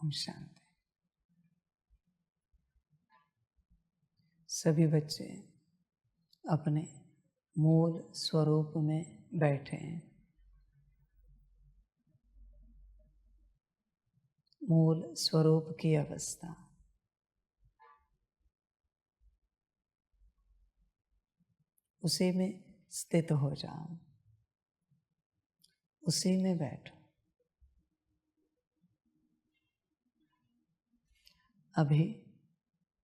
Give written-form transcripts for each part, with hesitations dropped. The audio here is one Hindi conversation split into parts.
ओम शांति। सभी बच्चे अपने मूल स्वरूप में बैठे हैं। मूल स्वरूप की अवस्था, उसी में स्थित हो जाओ, उसी में बैठो। अभी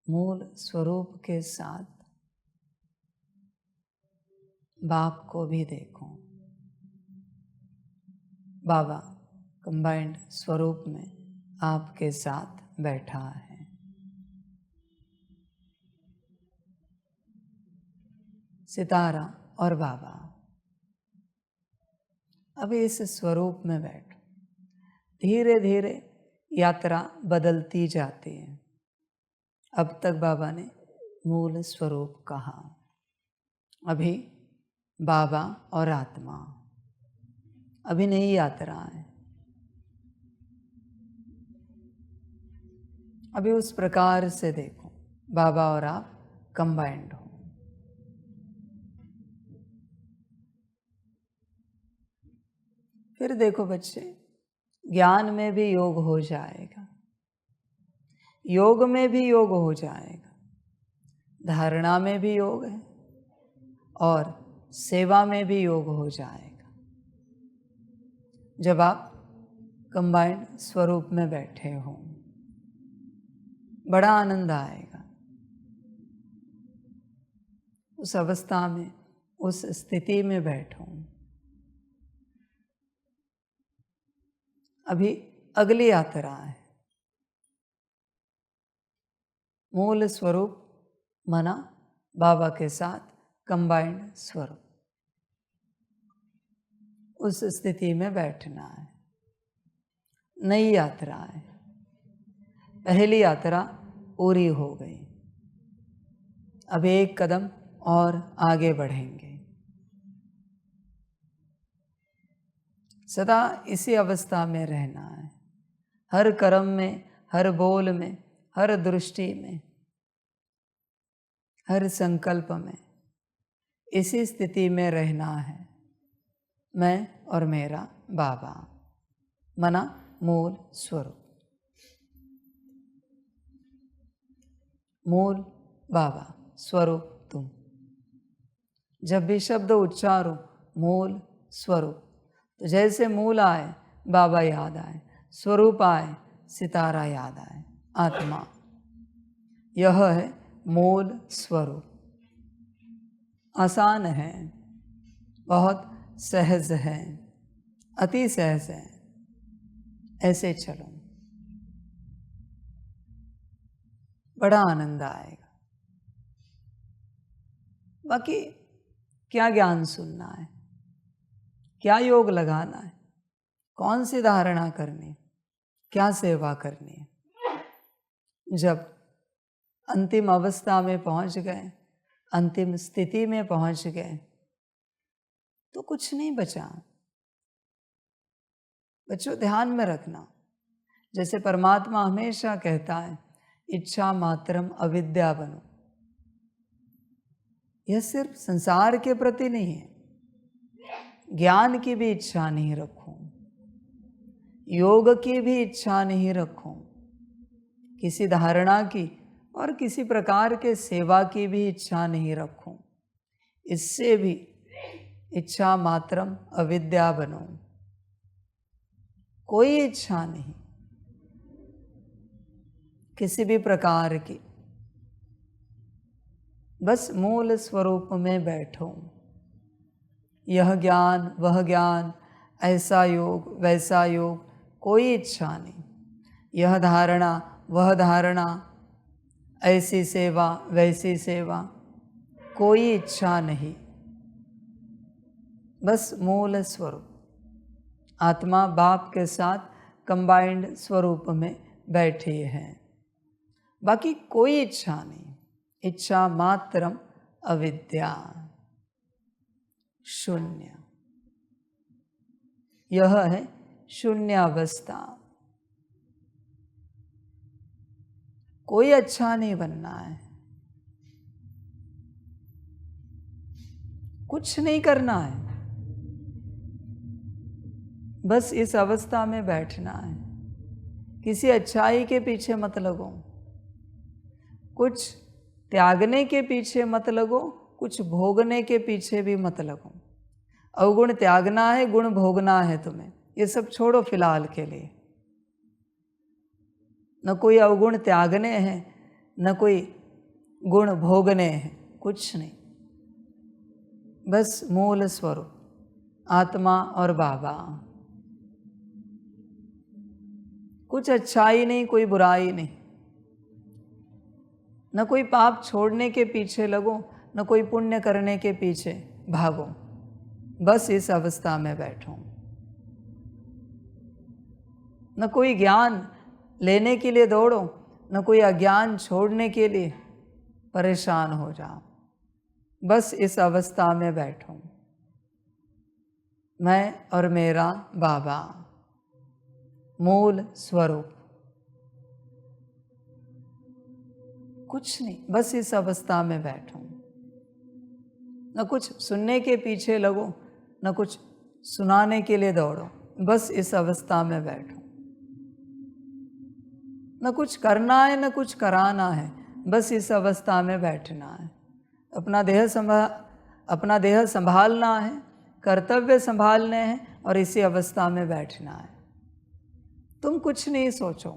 मूल स्वरूप के साथ बाप को भी देखो। बाबा कंबाइंड स्वरूप में आपके साथ बैठा है। सितारा और बाबा, अभी इस स्वरूप में बैठो। धीरे धीरे यात्रा बदलती जाती है। अब तक बाबा ने मूल स्वरूप कहा, अभी बाबा और आत्मा, अभी नई यात्रा है। अभी उस प्रकार से देखो, बाबा और आप कंबाइंड हो। फिर देखो बच्चे, ज्ञान में भी योग हो जाएगा, योग में भी योग हो जाएगा, धारणा में भी योग है और सेवा में भी योग हो जाएगा। जब आप कंबाइंड स्वरूप में बैठे हो, बड़ा आनंद आएगा। उस अवस्था में, उस स्थिति में बैठो। अभी अगली यात्रा है। मूल स्वरूप मना बाबा के साथ कंबाइंड स्वरूप, उस स्थिति में बैठना है। नई यात्रा है। पहली यात्रा पूरी हो गई, अब एक कदम और आगे बढ़ेंगे। सदा इसी अवस्था में रहना है। हर कर्म में, हर बोल में, हर दृष्टि में, हर संकल्प में इसी स्थिति में रहना है। मैं और मेरा बाबा, मना मूल स्वरूप। मूल बाबा, स्वरूप तुम। जब भी शब्द उच्चारो मूल स्वरूप, तो जैसे मूल आए बाबा याद आए, स्वरूप आए सितारा याद आए, आत्मा। यह है मूल स्वरूप। आसान है, बहुत सहज है, अति सहज है। ऐसे चलो, बड़ा आनंद आएगा। बाकी क्या ज्ञान सुनना है, क्या योग लगाना है, कौन सी धारणा करनी, क्या सेवा करनी है। जब अंतिम अवस्था में पहुंच गए, अंतिम स्थिति में पहुंच गए, तो कुछ नहीं बचा। बच्चों ध्यान में रखना, जैसे परमात्मा हमेशा कहता है, इच्छा मात्रम अविद्या बनो। यह सिर्फ संसार के प्रति नहीं है, ज्ञान की भी इच्छा नहीं रखो, योग की भी इच्छा नहीं रखो, किसी धारणा की और किसी प्रकार के सेवा की भी इच्छा नहीं रखो। इससे भी इच्छा मात्रम अविद्या बनो। कोई इच्छा नहीं किसी भी प्रकार की, बस मूल स्वरूप में बैठो। यह ज्ञान, वह ज्ञान, ऐसा योग, वैसा योग, कोई इच्छा नहीं। यह धारणा, वह धारणा, ऐसी सेवा, वैसी सेवा, कोई इच्छा नहीं। बस मूल स्वरूप, आत्मा बाप के साथ कंबाइंड स्वरूप में बैठी है। बाकी कोई इच्छा नहीं, इच्छा मात्रम अविद्या, शून्य। यह है शून्य अवस्था। कोई अच्छा नहीं बनना है, कुछ नहीं करना है, बस इस अवस्था में बैठना है। किसी अच्छाई के पीछे मत लगो, कुछ त्यागने के पीछे मत लगो, कुछ भोगने के पीछे भी मत लगो। अवगुण त्यागना है, गुण भोगना है तुम्हें, ये सब छोड़ो फिलहाल के लिए। न कोई अवगुण त्यागने हैं, न कोई गुण भोगने हैं, कुछ नहीं। बस मूल स्वरूप आत्मा और बाबा। कुछ अच्छाई नहीं, कोई बुराई नहीं, न कोई पाप छोड़ने के पीछे लगो, न कोई पुण्य करने के पीछे भागो। बस इस अवस्था में बैठो। न कोई ज्ञान लेने के लिए दौड़ो, न कोई अज्ञान छोड़ने के लिए परेशान हो जाओ। बस इस अवस्था में बैठो। मैं और मेरा बाबा, मूल स्वरूप, कुछ नहीं, बस इस अवस्था में बैठो। न कुछ सुनने के पीछे लगो, न कुछ सुनाने के लिए दौड़ो। बस इस अवस्था में बैठो। न कुछ करना है, न कुछ कराना है, बस इस अवस्था में बैठना है। अपना देह संभालना है, कर्तव्य संभालने हैं और इसी अवस्था में बैठना है। तुम कुछ नहीं सोचो,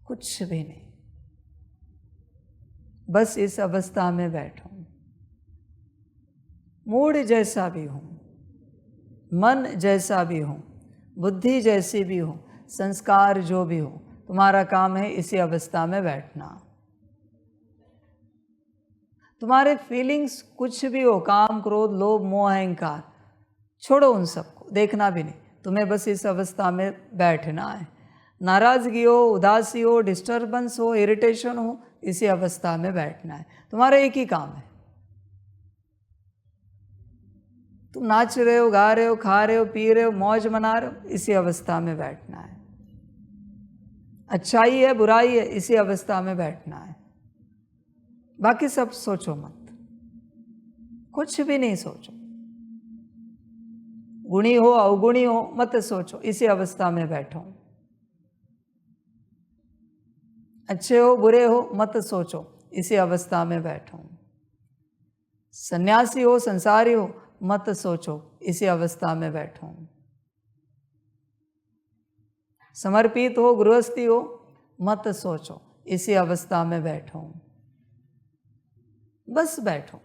कुछ भी नहीं, बस इस अवस्था में बैठो। मूड जैसा भी हो, मन जैसा भी हो, बुद्धि जैसी भी हो, संस्कार जो भी हो, तुम्हारा काम है इसी अवस्था में बैठना। तुम्हारे फीलिंग्स कुछ भी हो, काम, क्रोध, लोभ, मोह, अहंकार, छोड़ो उन सबको, देखना भी नहीं। तुम्हें बस इस अवस्था में बैठना है। नाराजगी हो, उदासी हो, डिस्टर्बेंस हो, इरिटेशन हो, इसी अवस्था में बैठना है। तुम्हारा एक ही काम है। तुम नाच रहे हो, गा रहे हो, खा रहे हो, पी रहे हो, मौज मना रहे हो, इसी अवस्था में बैठना है। अच्छाई है, बुराई है, इसी अवस्था में बैठना है। बाकी सब सोचो मत, कुछ भी नहीं सोचो। गुणी हो, अवगुणी हो, मत सोचो, इसी अवस्था में बैठो। अच्छे हो, बुरे हो, मत सोचो, इसी अवस्था में बैठो। सन्यासी हो, संसारी हो, मत सोचो, इसी अवस्था में बैठो। समर्पित हो, गृहस्थी हो, मत सोचो, इसी अवस्था में बैठो। बस बैठो।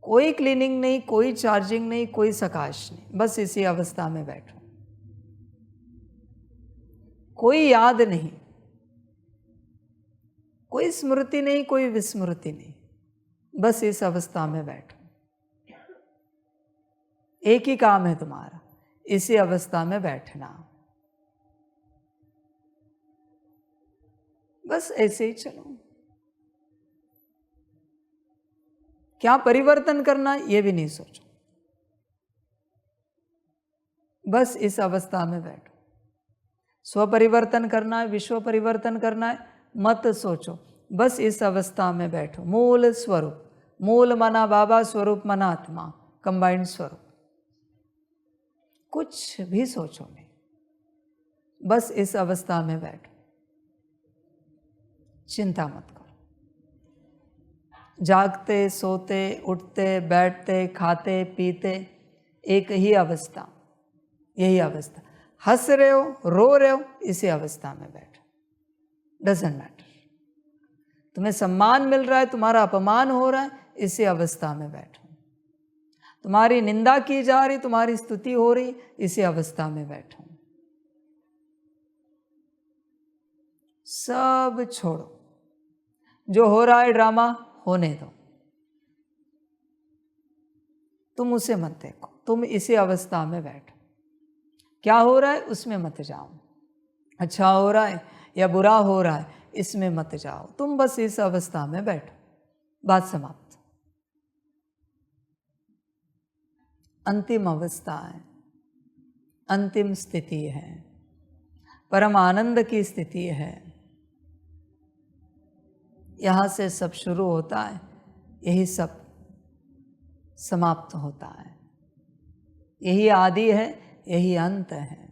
कोई क्लीनिंग नहीं, कोई चार्जिंग नहीं, कोई सकाश नहीं, बस इसी अवस्था में बैठो। कोई याद नहीं, कोई स्मृति नहीं, कोई विस्मृति नहीं, बस इस अवस्था में बैठो। एक ही काम है तुम्हारा, इसी अवस्था में बैठना। बस ऐसे ही चलो। क्या परिवर्तन करना है ये भी नहीं सोचो, बस इस अवस्था में बैठो। स्व परिवर्तन करना है, विश्व परिवर्तन करना है, मत सोचो, बस इस अवस्था में बैठो। मूल स्वरूप, मूल मना बाबा, स्वरूप मना आत्मा, कंबाइंड स्वरूप। कुछ भी सोचो नहीं, बस इस अवस्था में बैठो। चिंता मत करो। जागते, सोते, उठते, बैठते, खाते, पीते, एक ही अवस्था, यही अवस्था। हंस रहे हो, रो रहे हो, इसी अवस्था में बैठो। Doesn't matter. तुम्हें सम्मान मिल रहा है, तुम्हारा अपमान हो रहा है, इसी अवस्था में बैठो। तुम्हारी निंदा की जा रही, तुम्हारी स्तुति हो रही, इसी अवस्था में बैठो। सब छोड़ो, जो हो रहा है ड्रामा होने दो, तुम उसे मत देखो, तुम इसी अवस्था में बैठो। क्या हो रहा है उसमें मत जाओ, अच्छा हो रहा है या बुरा हो रहा है इसमें मत जाओ, तुम बस इस अवस्था में बैठो। बात समाप्त। अंतिम अवस्था है, अंतिम स्थिति है। परम आनंद की स्थिति है। यहाँ से सब शुरू होता है, यही सब समाप्त होता है। यही आदि है, यही अंत है,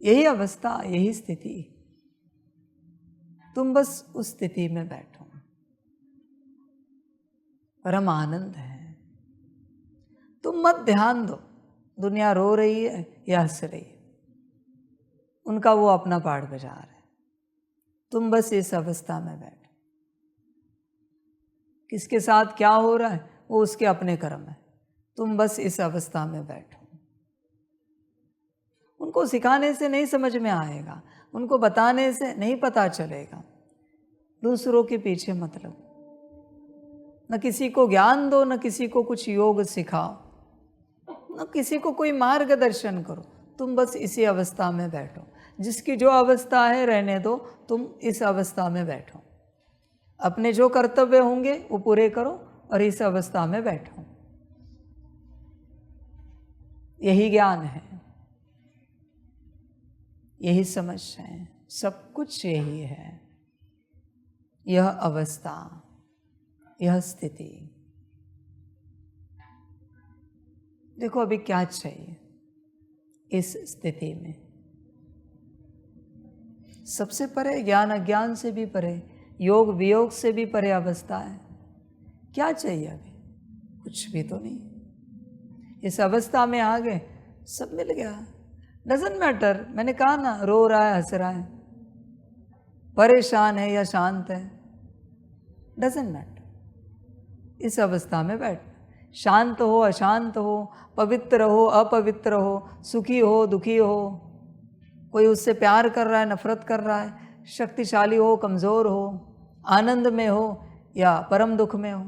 यही अवस्था, यही स्थिति। तुम बस उस स्थिति में बैठो। परम आनंद है। तुम मत ध्यान दो दुनिया रो रही है या हंस रही है, उनका वो अपना पाठ बजा रहे है। तुम बस इस अवस्था में बैठो। किसके साथ क्या हो रहा है वो उसके अपने कर्म है। तुम बस इस अवस्था में बैठो। उनको सिखाने से नहीं समझ में आएगा, उनको बताने से नहीं पता चलेगा। दूसरों के पीछे मत लगो। न किसी को ज्ञान दो, न किसी को कुछ योग सिखाओ, न किसी को कोई मार्गदर्शन करो। तुम बस इसी अवस्था में बैठो। जिसकी जो अवस्था है रहने दो, तुम इस अवस्था में बैठो। अपने जो कर्तव्य होंगे वो पूरे करो और इस अवस्था में बैठो। यही ज्ञान है, यही समझ है, सब कुछ यही है। यह अवस्था, यह स्थिति। देखो अभी क्या चाहिए इस स्थिति में। सबसे परे, ज्ञान अज्ञान से भी परे, योग वियोग से भी परे अवस्था है। क्या चाहिए अभी? कुछ भी तो नहीं। इस अवस्था में आ गए, सब मिल गया। डजंट मैटर, मैंने कहा ना, रो रहा है हंस रहा है, परेशान है या शांत है, डजंट मैटर। इस अवस्था में बैठ, शांत हो अशांत हो, पवित्र हो अपवित्र हो, सुखी हो दुखी हो, कोई उससे प्यार कर रहा है नफरत कर रहा है, शक्तिशाली हो कमज़ोर हो, आनंद में हो या परम दुख में हो,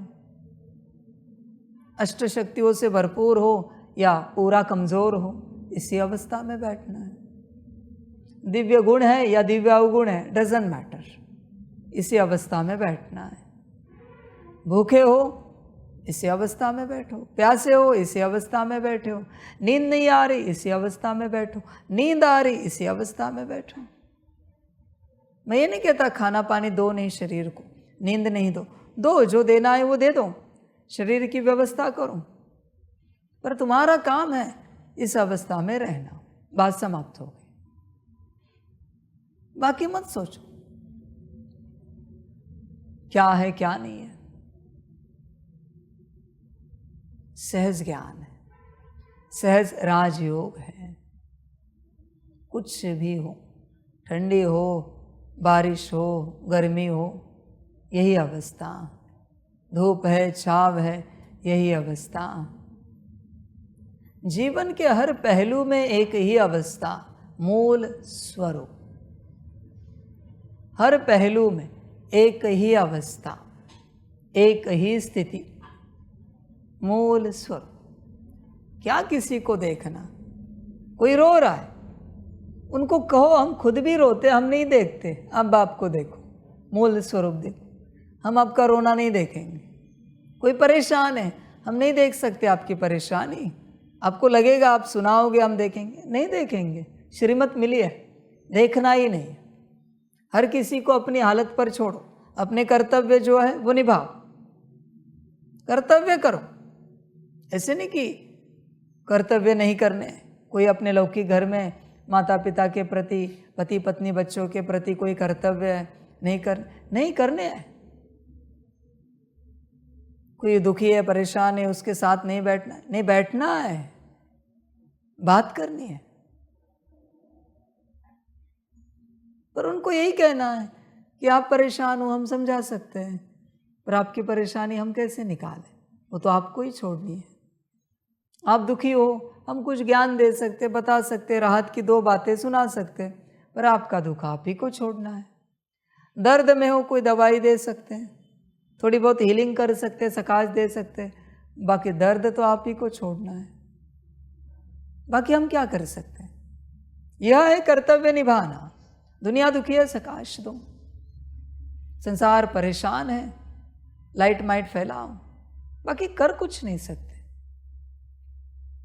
अष्ट शक्तियों से भरपूर हो या पूरा कमज़ोर हो, इसी अवस्था में बैठना है। दिव्य गुण है या दिव्य अवगुण है, डजंट मैटर, इसी अवस्था में बैठना है। भूखे हो इसी अवस्था में बैठो, प्यासे हो इसी अवस्था में बैठे हो, नींद नहीं आ रही इसी अवस्था में बैठो, नींद आ रही इसी अवस्था में बैठो। मैं ये नहीं कहता खाना पानी दो नहीं शरीर को, नींद नहीं दो, दो जो देना है वो दे दो, शरीर की व्यवस्था करो, पर तुम्हारा काम है इस अवस्था में रहना। बात समाप्त हो गई, बाकी मत सोचो क्या है क्या नहीं है। सहज ज्ञान है, सहज राजयोग है। कुछ भी हो, ठंडी हो बारिश हो गर्मी हो, यही अवस्था, धूप है छाव है, यही अवस्था। जीवन के हर पहलू में एक ही अवस्था, मूल स्वरूप। हर पहलू में एक ही अवस्था, एक ही स्थिति, मूल स्वरूप। क्या किसी को देखना? कोई रो रहा है, उनको कहो हम खुद भी रोते, हम नहीं देखते, अब बाप को देखो, मूल स्वरूप देखो, हम आपका रोना नहीं देखेंगे। कोई परेशान है, हम नहीं देख सकते आपकी परेशानी, आपको लगेगा आप सुनाओगे हम देखेंगे, नहीं देखेंगे। श्रीमत मिली है, देखना ही नहीं। हर किसी को अपनी हालत पर छोड़ो, अपने कर्तव्य जो है वो निभाओ, कर्तव्य करो। ऐसे नहीं कि कर्तव्य नहीं करने। कोई अपने लौकिक घर में माता पिता के प्रति, पति पत्नी बच्चों के प्रति कोई कर्तव्य नहीं करने हैं। कोई दुखी है परेशान है, उसके साथ नहीं बैठना है, नहीं बैठना है, बात करनी है। पर उनको यही कहना है कि आप परेशान हो, हम समझा सकते हैं, पर आपकी परेशानी हम कैसे निकालें, वो तो आपको ही छोड़नी है। आप दुखी हो, हम कुछ ज्ञान दे सकते, बता सकते, राहत की दो बातें सुना सकते, पर आपका दुख आप ही को छोड़ना है। दर्द में हो, कोई दवाई दे सकते हैं, थोड़ी बहुत हीलिंग कर सकते, सकाश दे सकते, बाकी दर्द तो आप ही को छोड़ना है। बाकी हम क्या कर सकते हैं? यह है कर्तव्य निभाना। दुनिया दुखी है, सकाश दो। संसार परेशान है, लाइट माइट फैलाओ, बाकी कर कुछ नहीं सकते।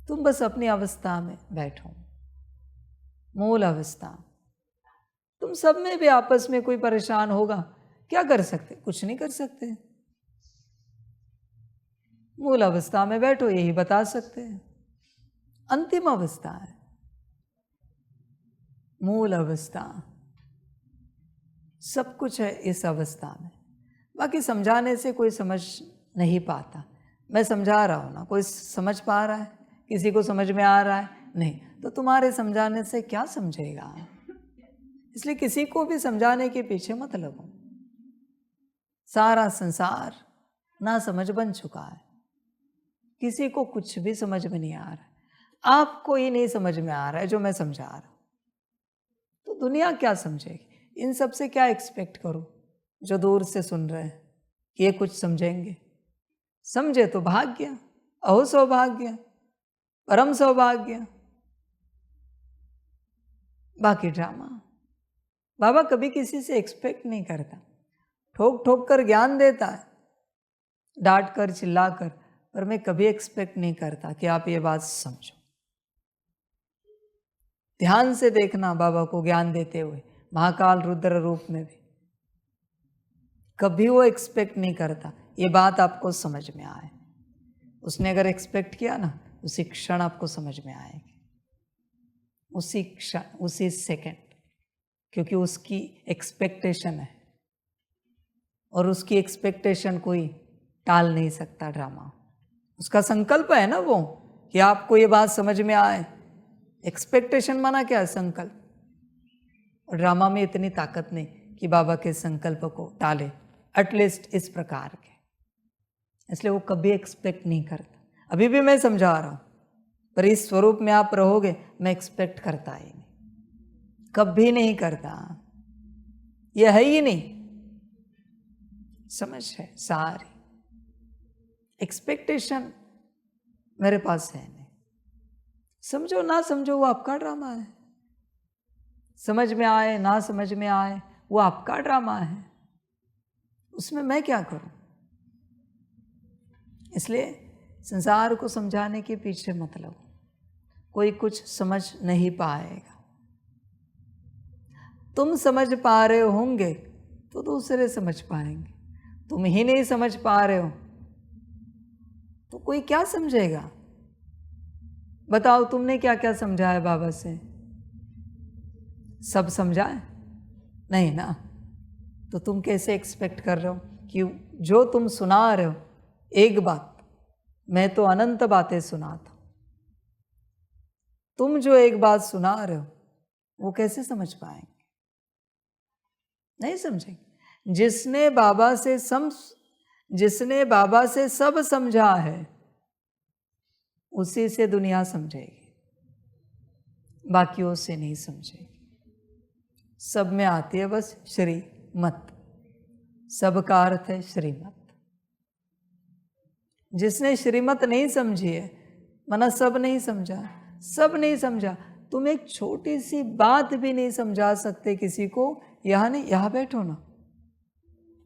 तुम बस अपनी अवस्था में बैठो। मूल अवस्था। तुम सब में भी आपस में कोई परेशान होगा, क्या कर सकते? कुछ नहीं कर सकते। मूल अवस्था में बैठो, यही बता सकते हैं। अंतिम अवस्था है मूल अवस्था, सब कुछ है इस अवस्था में। बाकी समझाने से कोई समझ नहीं पाता। मैं समझा रहा हूँ ना, कोई समझ पा रहा है? किसी को समझ में आ रहा है? नहीं। तो तुम्हारे समझाने से क्या समझेगा? इसलिए किसी को भी समझाने के पीछे मत लगो। सारा संसार ना समझ बन चुका है, किसी को कुछ भी समझ में नहीं आ रहा है। आपको ही नहीं समझ में आ रहा है जो मैं समझा रहा हूँ, तो दुनिया क्या समझेगी? इन सब से क्या एक्सपेक्ट करो जो दूर से सुन रहे हैं कि ये कुछ समझेंगे? समझे तो भाग्य, अहो सौभाग्य, परम सौभाग्य। बाकी ड्रामा बाबा कभी किसी से एक्सपेक्ट नहीं करता। ठोक ठोक कर ज्ञान देता है, डांट कर चिल्ला कर, पर मैं कभी एक्सपेक्ट नहीं करता कि आप ये बात समझो। ध्यान से देखना बाबा को ज्ञान देते हुए, महाकाल रुद्र रूप में भी कभी वो एक्सपेक्ट नहीं करता ये बात आपको समझ में आए। उसने अगर एक्सपेक्ट किया ना, उसी क्षण आपको समझ में आएगी, उसी क्षण, उसी सेकंड, क्योंकि उसकी एक्सपेक्टेशन है और उसकी एक्सपेक्टेशन कोई टाल नहीं सकता। ड्रामा उसका संकल्प है ना वो, कि आपको ये बात समझ में आए। एक्सपेक्टेशन माना क्या है? संकल्प। और ड्रामा में इतनी ताकत नहीं कि बाबा के संकल्प को टाले, एटलीस्ट इस प्रकार के। इसलिए वो कभी एक्सपेक्ट नहीं करता। अभी भी मैं समझा रहा हूँ, पर इस स्वरूप में आप रहोगे, मैं एक्सपेक्ट करता ही नहीं, कभी नहीं करता। ये है ही नहीं, समझ है सारी। एक्सपेक्टेशन मेरे पास है नहीं। समझो ना समझो वो आपका ड्रामा है। समझ में आए ना समझ में आए वो आपका ड्रामा है, उसमें मैं क्या करूं? इसलिए संसार को समझाने के पीछे मत लगो, कोई कुछ समझ नहीं पाएगा। तुम समझ पा रहे होंगे तो दूसरे समझ पाएंगे, तुम ही नहीं समझ पा रहे हो तो कोई क्या समझेगा? बताओ तुमने क्या क्या समझा है बाबा से? सब समझा है? नहीं ना। तो तुम कैसे एक्सपेक्ट कर रहे हो कि जो तुम सुना रहे हो एक बात, मैं तो अनंत बातें सुनाता हूं, तुम जो एक बात सुना रहे हो वो कैसे समझ पाएंगे? नहीं समझेंगे। जिसने बाबा से सब समझा है उसी से दुनिया समझेगी, बाकियों से नहीं समझेगी। सब में आती है बस श्रीमत, सबका अर्थ है श्रीमत। जिसने श्रीमत नहीं समझी है, माना सब नहीं समझा, सब नहीं समझा। तुम एक छोटी सी बात भी नहीं समझा सकते किसी को, यहां नहीं, यहां बैठो ना,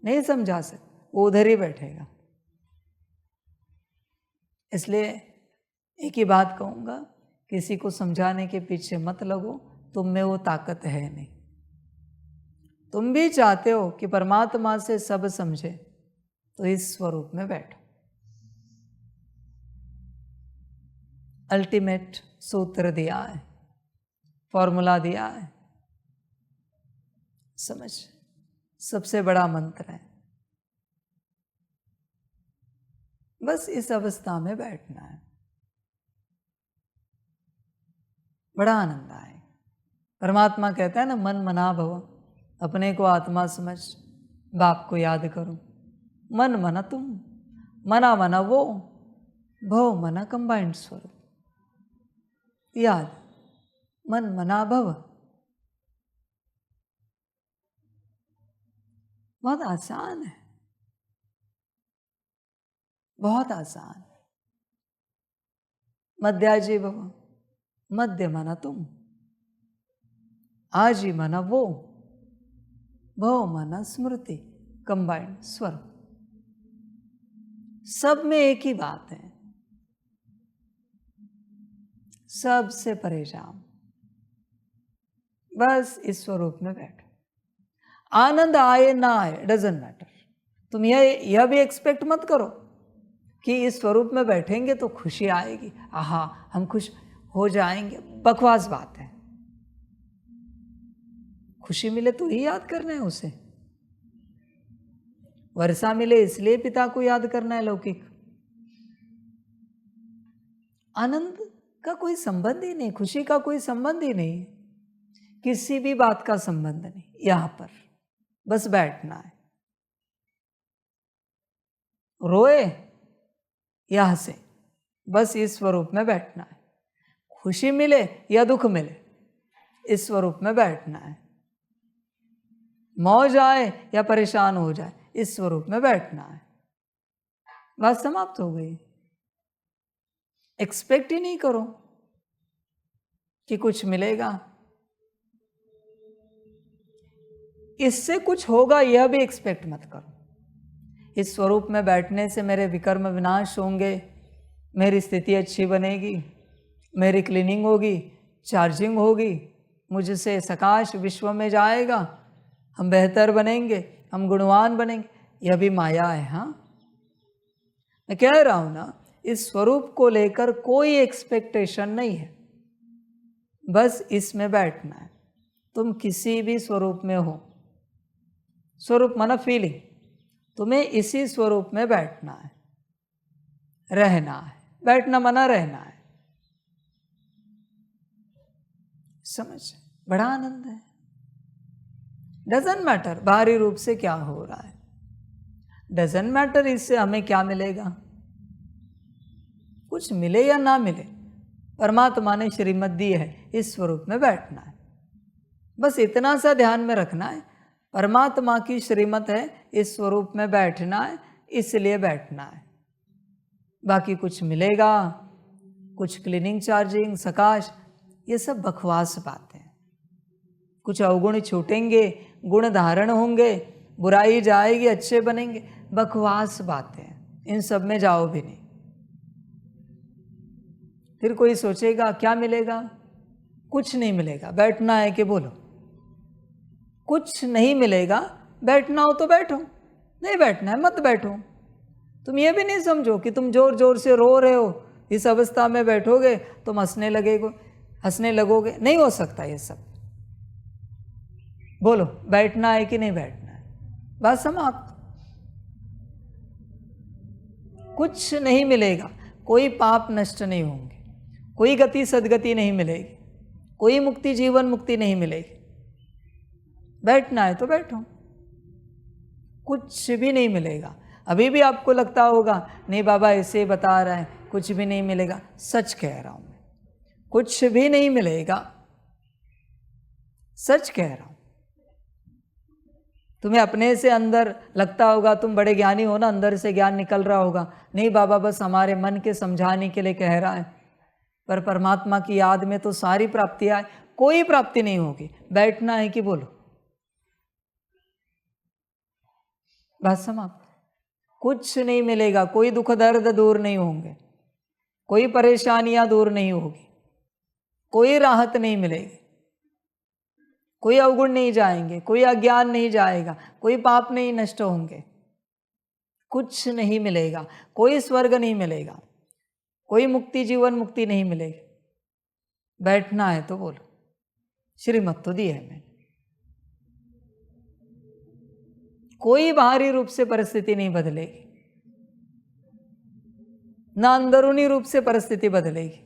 नहीं समझा सकते, वो उधर ही बैठेगा। इसलिए एक ही बात कहूंगा, किसी को समझाने के पीछे मत लगो, तुम में वो ताकत है नहीं। तुम भी चाहते हो कि परमात्मा से सब समझे, तो इस स्वरूप में बैठो। अल्टीमेट सूत्र दिया है, फॉर्मूला दिया है, समझ, सबसे बड़ा मंत्र है। बस इस अवस्था में बैठना है, बड़ा आनंद आए। परमात्मा कहता है ना, मन मना भव, अपने को आत्मा समझ, बाप को याद करो। मन मना तुम, मना मना वो, भव मना कंबाइंड स्वरूप, याद, मन मना भव। बहुत आसान है, बहुत आसान। मध्याजी भव, मध्य मना तुम, आजी मना वो, भव मना स्मृति, कंबाइंड स्वर। सब में एक ही बात है, सबसे परेशान। बस इस स्वरूप में बैठो। आनंद आए ना आए डजंट मैटर। तुम यह भी एक्सपेक्ट मत करो कि इस स्वरूप में बैठेंगे तो खुशी आएगी, आहा हम खुश हो जाएंगे। बकवास बात है। खुशी मिले तो ही याद करना है उसे। वर्षा मिले इसलिए पिता को याद करना है लौकिक। आनंद का कोई संबंध ही नहीं, खुशी का कोई संबंध ही नहीं, किसी भी बात का संबंध नहीं। यहां पर बस बैठना है। रोए यहां से बस इस स्वरूप में बैठना है। खुशी मिले या दुख मिले इस स्वरूप में बैठना है। मौज आए या परेशान हो जाए इस स्वरूप में बैठना है। बात समाप्त हो गई। एक्सपेक्ट ही नहीं करो कि कुछ मिलेगा, इससे कुछ होगा यह भी एक्सपेक्ट मत करो। इस स्वरूप में बैठने से मेरे विकर्म विनाश होंगे, मेरी स्थिति अच्छी बनेगी, मेरी क्लीनिंग होगी, चार्जिंग होगी, मुझसे सकाश विश्व में जाएगा, हम बेहतर बनेंगे, हम गुणवान बनेंगे। यह भी माया है। हाँ, मैं कह रहा हूं ना, इस स्वरूप को लेकर कोई एक्सपेक्टेशन नहीं है, बस इसमें बैठना है। तुम किसी भी स्वरूप में हो, स्वरूप माना फीलिंग, तुम्हें इसी स्वरूप में बैठना है, रहना है। बैठना माना रहना है। समझ? बड़ा आनंद है। डजंट मैटर बाहरी रूप से क्या हो रहा है, डजंट मैटर इससे हमें क्या मिलेगा। कुछ मिले या ना मिले, परमात्मा ने श्रीमत दी है, इस स्वरूप में बैठना है। बस इतना सा ध्यान में रखना है, परमात्मा की श्रीमत है, इस स्वरूप में बैठना है, इसलिए बैठना है। बाकी कुछ मिलेगा, कुछ क्लीनिंग चार्जिंग सकाश, ये सब बकवास बातें। कुछ अवगुण छूटेंगे, गुण धारण होंगे, बुराई जाएगी, अच्छे बनेंगे, बकवास बातें। इन सब में जाओ भी नहीं। फिर कोई सोचेगा क्या मिलेगा, कुछ नहीं मिलेगा। बैठना है कि बोलो कुछ नहीं मिलेगा। बैठना हो तो बैठो, नहीं बैठना है मत बैठो। तुम ये भी नहीं समझो कि तुम जोर जोर से रो रहे हो, इस अवस्था में बैठोगे तुम हंसने लगोगे, नहीं हो सकता ये सब। बोलो बैठना है कि नहीं बैठना है, बात समाप्त। कुछ नहीं मिलेगा, कोई पाप नष्ट नहीं होंगे, कोई गति सदगति नहीं मिलेगी, कोई मुक्ति जीवन मुक्ति नहीं मिलेगी। बैठना है तो बैठो, कुछ भी नहीं मिलेगा। अभी भी आपको लगता होगा नहीं बाबा ऐसे बता रहा है, कुछ भी नहीं मिलेगा। सच कह रहा हूं मैं, कुछ भी नहीं मिलेगा, सच कह रहा हूं। तुम्हें अपने से अंदर लगता होगा तुम बड़े ज्ञानी हो ना, अंदर से ज्ञान निकल रहा होगा, नहीं बाबा बस हमारे मन के समझाने के लिए कह रहा है। पर परमात्मा की याद में तो सारी प्राप्तियां, कोई प्राप्ति नहीं होगी। बैठना है कि बोलो, बात समाप्त। कुछ नहीं मिलेगा, कोई दुख दर्द दूर नहीं होंगे, कोई परेशानियां दूर नहीं होगी, कोई राहत नहीं मिलेगी, कोई अवगुण नहीं जाएंगे, कोई अज्ञान नहीं जाएगा, कोई पाप नहीं नष्ट होंगे, कुछ नहीं मिलेगा, कोई स्वर्ग नहीं मिलेगा, कोई मुक्ति जीवन मुक्ति नहीं मिलेगी। बैठना है तो बोलो, श्रीमत तो दी है मैंने। कोई बाहरी रूप से परिस्थिति नहीं बदलेगी, ना अंदरूनी रूप से परिस्थिति बदलेगी।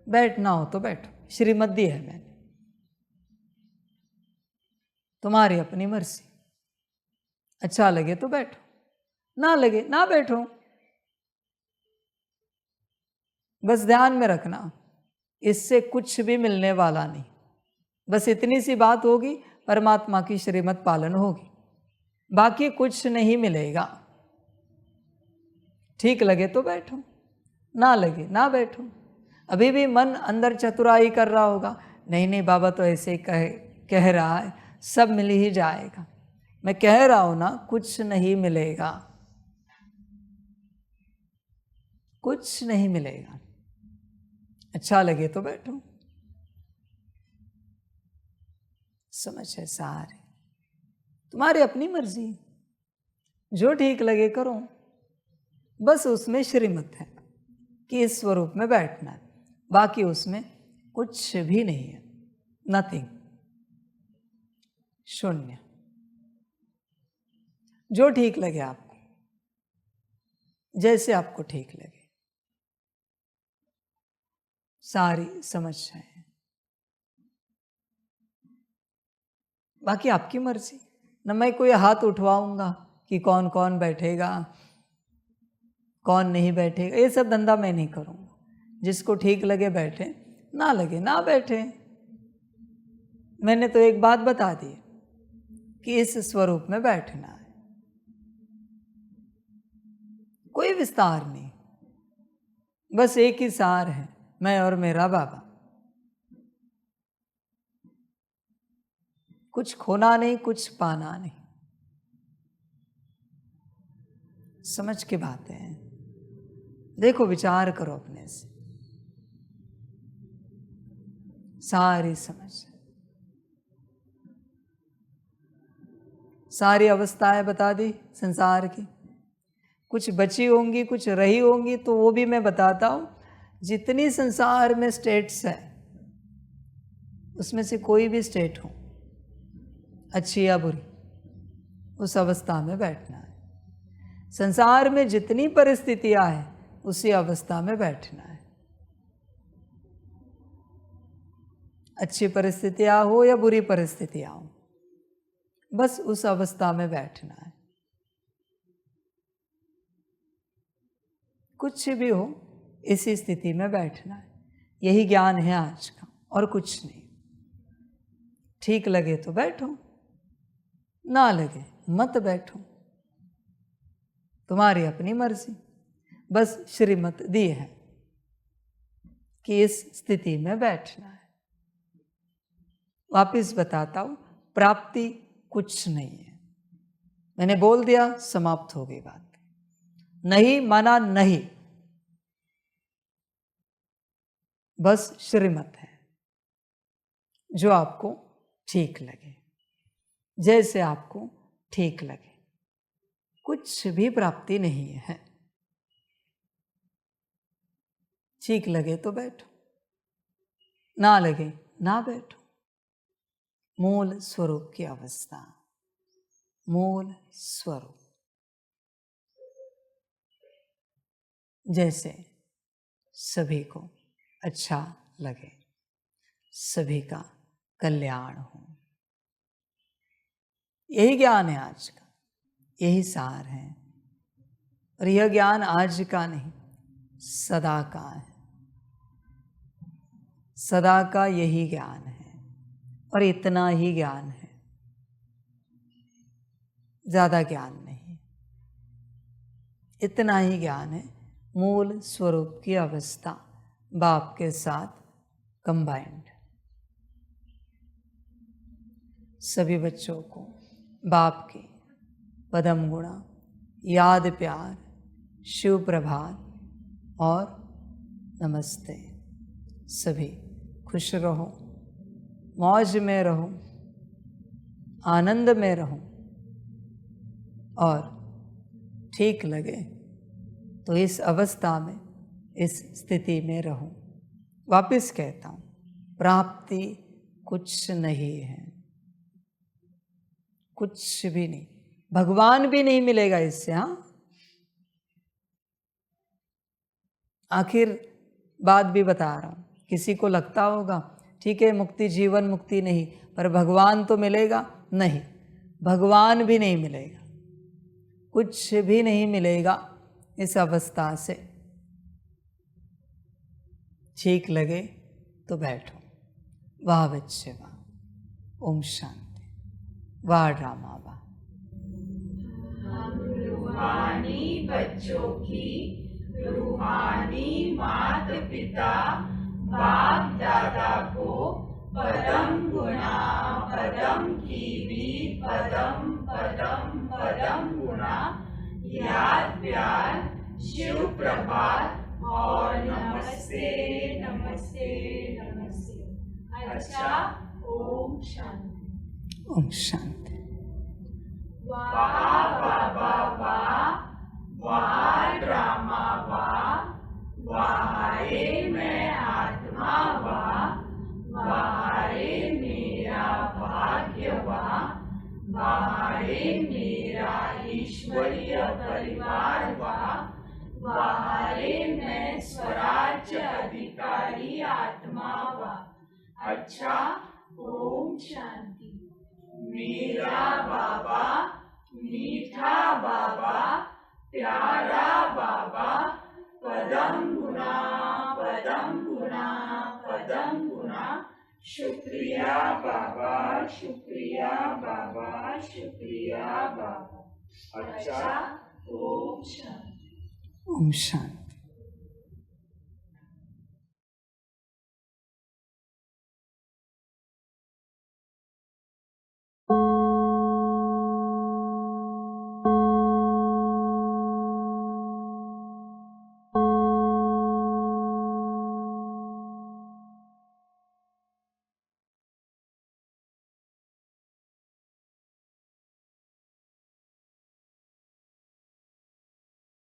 बैठना हो तो बैठो, श्रीमत दी है मैंने, तुम्हारी अपनी मर्जी। अच्छा लगे तो बैठो, ना लगे ना बैठो। बस ध्यान में रखना, इससे कुछ भी मिलने वाला नहीं। बस इतनी सी बात होगी, परमात्मा की श्रीमत पालन होगी, बाकी कुछ नहीं मिलेगा। ठीक लगे तो बैठो, ना लगे ना बैठो। अभी भी मन अंदर चतुराई कर रहा होगा, नहीं नहीं बाबा तो ऐसे कह रहा है, सब मिल ही जाएगा। मैं कह रहा हूं ना, कुछ नहीं मिलेगा, कुछ नहीं मिलेगा। अच्छा लगे तो बैठो, समझ है सारी, तुम्हारी अपनी मर्जी, जो ठीक लगे करो, बस उसमें श्रीमत है कि इस स्वरूप में बैठना है, बाकी उसमें कुछ भी नहीं है, नथिंग, शून्य। जो ठीक लगे आपको, जैसे आपको ठीक लगे, सारी समझ है, बाकी आपकी मर्जी। न मैं कोई हाथ उठवाऊंगा कि कौन कौन बैठेगा कौन नहीं बैठेगा, ये सब धंधा मैं नहीं करूंगा। जिसको ठीक लगे बैठे, ना लगे ना बैठे। मैंने तो एक बात बता दी कि इस स्वरूप में बैठना है, कोई विस्तार नहीं, बस एक ही सार है, मैं और मेरा बाबा। कुछ खोना नहीं, कुछ पाना नहीं। समझ के बातें हैं, देखो विचार करो अपने से, सारी समझ, सारी अवस्थाएं बता दी संसार की, कुछ बची होंगी कुछ रही होंगी तो वो भी मैं बताता हूं। जितनी संसार में स्टेट्स है उसमें से कोई भी स्टेट हो, अच्छी या बुरी, उस अवस्था में बैठना है। संसार में जितनी परिस्थितियां हैं उसी अवस्था में बैठना है। अच्छी परिस्थितियां हो या बुरी परिस्थितियां हो, बस उस अवस्था में बैठना है। कुछ भी हो इसी स्थिति में बैठना है। यही ज्ञान है आज का, और कुछ नहीं। ठीक लगे तो बैठो, ना लगे मत बैठो, तुम्हारी अपनी मर्जी। बस श्रीमत दी है कि इस स्थिति में बैठना है। वापिस बताता हूं, प्राप्ति कुछ नहीं है। मैंने बोल दिया, समाप्त हो गई बात। नहीं माना नहीं, बस श्रीमत है, जो आपको ठीक लगे, जैसे आपको ठीक लगे। कुछ भी प्राप्ति नहीं है। ठीक लगे तो बैठो, ना लगे ना बैठो। मूल स्वरूप की अवस्था, मूल स्वरूप, जैसे सभी को अच्छा लगे, सभी का कल्याण हो। यही ज्ञान है आज का, यही सार है। और यह ज्ञान आज का नहीं, सदा का है। सदा का यही ज्ञान है, और इतना ही ज्ञान है, ज्यादा ज्ञान नहीं, इतना ही ज्ञान है। मूल स्वरूप की अवस्था बाप के साथ कंबाइंड। सभी बच्चों को बाप की पदम गुणा, याद प्यार, शिव प्रभात और नमस्ते। सभी खुश रहो, मौज में रहो, आनंद में रहो, और ठीक लगे तो इस अवस्था में, इस स्थिति में रहो। वापिस कहता हूं, प्राप्ति कुछ नहीं है, कुछ भी नहीं। भगवान भी नहीं मिलेगा इससे। हाँ, आखिर बात भी बता रहा हूं। किसी को लगता होगा ठीक है मुक्ति, जीवन मुक्ति नहीं, पर भगवान तो मिलेगा नहीं, भगवान भी नहीं मिलेगा, कुछ भी नहीं मिलेगा इस अवस्था से। ठीक लगे तो बैठो। वाह बच्चे वाह, ओम शांति, वाह ड्रामा वाह। हम रूहानी बच्चों की रूहानी मात पिता बाप दादा को पदम गुणा पदम कीवी पदम पदम पदम गुणा याद प्यार शिव प्रभात और नमस्ते नमस्ते नमस्ते। अच्छा, ओम शांति। ओम शांति। वाह बाबा वाह, वाह ड्रामा वाह, वाह रे मैं आत्मा वाह, वाह रे मेरा भाग्य वाह, वाह रे मेरा ईश्वरीय परिवार वाह, वाह रे मैं स्वराज्य अधिकारी आत्मा वाह। अच्छा, ओम शांति। मेरा बाबा, मीठा बाबा, प्यारा बाबा, पदम गुना, पदम गुना, पदम गुना। शुक्रिया बाबा, शुक्रिया बाबा, शुक्रिया बाबा। अच्छा, ओम शांति। ओम शांति।